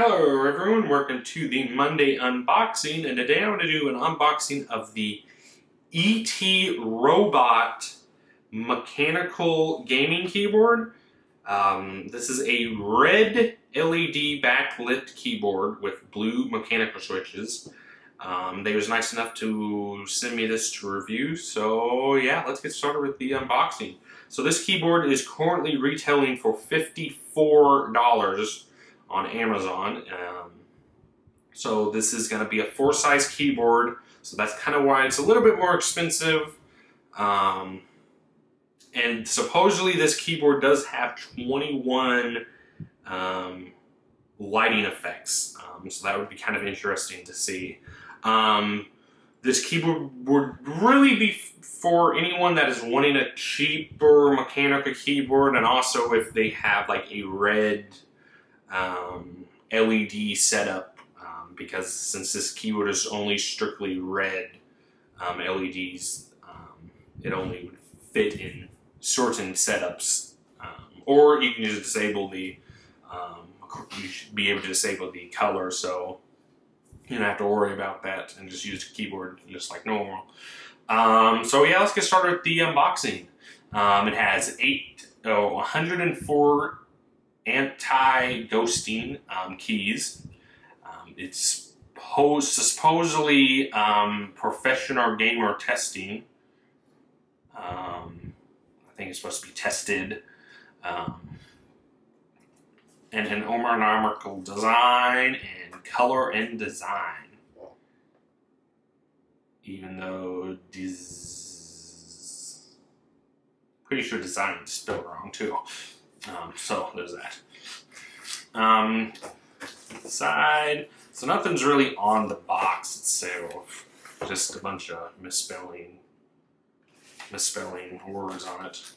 Hello everyone, welcome to the Monday unboxing, and today I'm going to do an unboxing of the ET Robot mechanical gaming keyboard. This is a red LED backlit keyboard with blue mechanical switches. They was nice enough to send me this to review, so yeah, let's get started with the unboxing. So this keyboard is currently retailing for $54 on Amazon. So this is going to be a 4-size keyboard, so that's kind of why it's a little bit more expensive. And supposedly this keyboard does have 21 lighting effects, so that would be kind of interesting to see. This keyboard would really be for anyone that is wanting a cheaper mechanical keyboard, and also if they have like a red LED setup, because since this keyboard is only strictly red LEDs, it only would fit in certain setups, or you can just disable the you should be able to disable the color, so you don't have to worry about that and just use the keyboard just like normal. So yeah, let's get started with the unboxing. It has 104 anti-ghosting keys. It's supposedly professional gamer testing. I think it's supposed to be tested. And an ergonomical design and color and design. Even though pretty sure design is spelled wrong too. So there's that. Side. So nothing's really on the box itself. Just a bunch of misspelling words on it.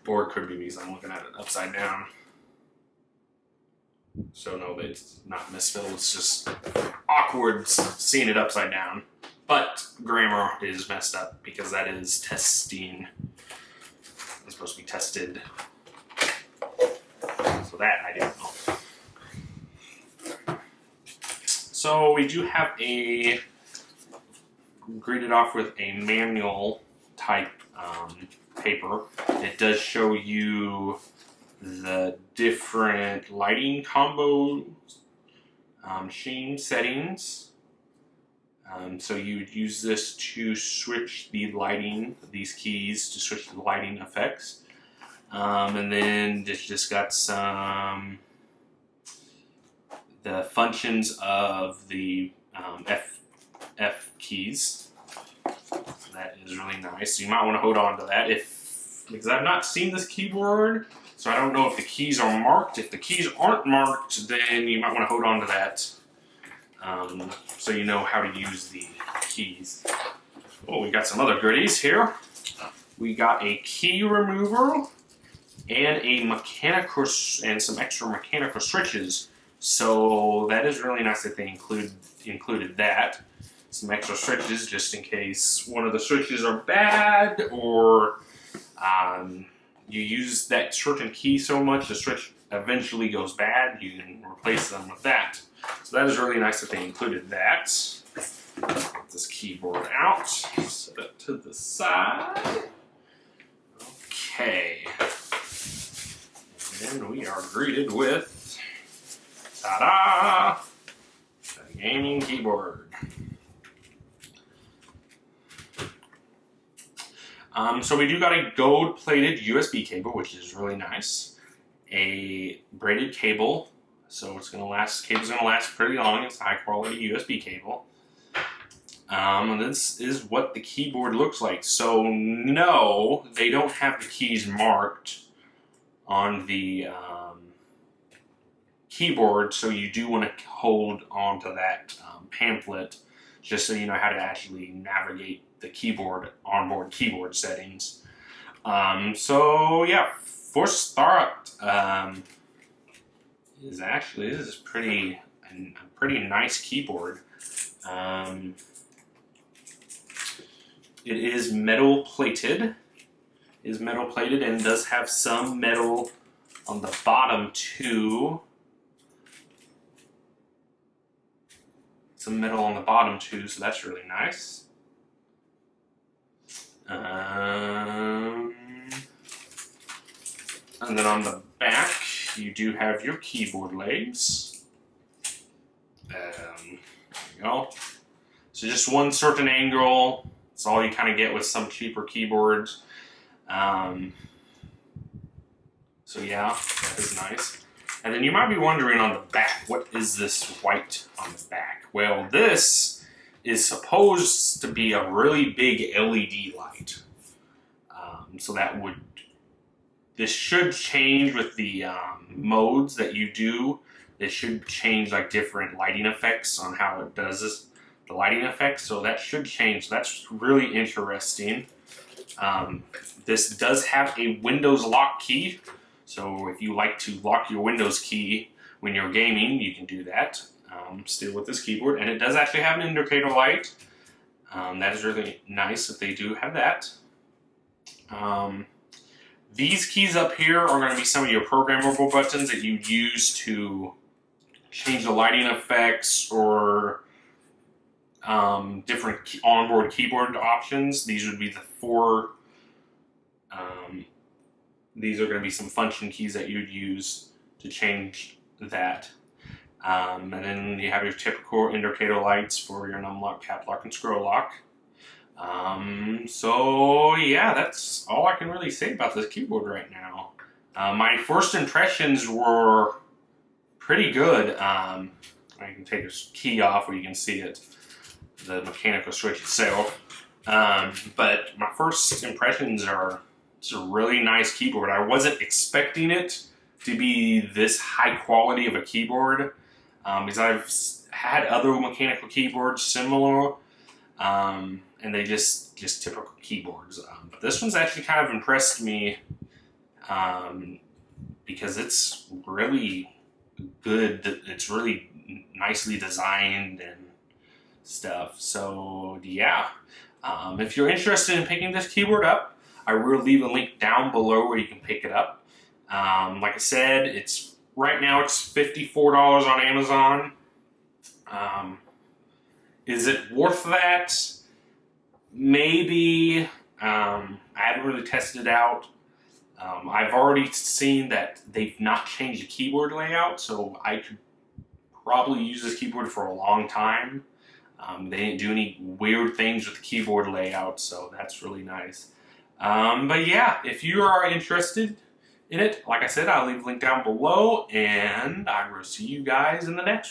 Or it could be because I'm looking at it upside down. So no, it's not misspelled. It's just awkward seeing it upside down. But grammar is messed up because that is testing. It's supposed to be tested. So that I didn't know. So we do have greeted off with a manual type paper. It does show you the different lighting combo machine settings. So you would use this to switch the lighting, these keys to switch the lighting effects. And then it's just got some the functions of the F keys. That is really nice. So you might want to hold on to that because I've not seen this keyboard, so I don't know if the keys are marked. If the keys aren't marked, then you might want to hold on to that, so you know how to use the keys. Oh, we got some other goodies here. We got a key remover and a mechanical and some extra mechanical switches. So that is really nice that they included that. Some extra switches just in case one of the switches are bad, or you use that certain key so much the switch eventually goes bad, you can replace them with that. So that is really nice that they included that. Get this keyboard out, set it to the side. Okay. And we are greeted with, ta-da! A gaming keyboard. So we do got a gold-plated USB cable, which is really nice. A braided cable, so it's gonna last. Cable's gonna last pretty long. It's a high-quality USB cable. And this is what the keyboard looks like. So no, they don't have the keys marked on the keyboard, so you do want to hold on to that pamphlet just so you know how to actually navigate the keyboard, onboard keyboard settings. So yeah, for start, this is a pretty nice keyboard. It is metal plated. And does have some metal on the bottom too. some metal on the bottom too, so that's really nice. And then on the back, you do have your keyboard legs. There you go. So just one certain angle. That's all you kind of get with some cheaper keyboards. So yeah, that is nice. And then you might be wondering on the back, what is this white on the back? Well, this is supposed to be a really big LED light. So this should change with the modes that you do. It should change like different lighting effects on how it does this, the lighting effects. So that should change. That's really interesting. This does have a Windows lock key. So if you like to lock your Windows key when you're gaming, you can do that still with this keyboard. And it does actually have an indicator light. That is really nice that they do have that. These keys up here are going to be some of your programmable buttons that you use to change the lighting effects or different onboard keyboard options. These would be the four. These are going to be some function keys that you'd use to change that. And then you have your typical indicator lights for your num lock, cap lock, and scroll lock. So yeah, that's all I can really say about this keyboard right now. My first impressions were pretty good. I can take this key off where you can see it, the mechanical switch itself. But my first impressions are it's a really nice keyboard. I wasn't expecting it to be this high quality of a keyboard because I've had other mechanical keyboards similar, and they just typical keyboards. But this one's actually kind of impressed me because it's really good. It's really nicely designed and stuff. So yeah, if you're interested in picking this keyboard up, I will leave a link down below where you can pick it up. Like I said, right now it's $54 on Amazon. Is it worth that? Maybe. I haven't really tested it out. I've already seen that they've not changed the keyboard layout, so I could probably use this keyboard for a long time. They didn't do any weird things with the keyboard layout, so that's really nice. But yeah, if you are interested in it, like I said, I'll leave a link down below, and I will see you guys in the next one.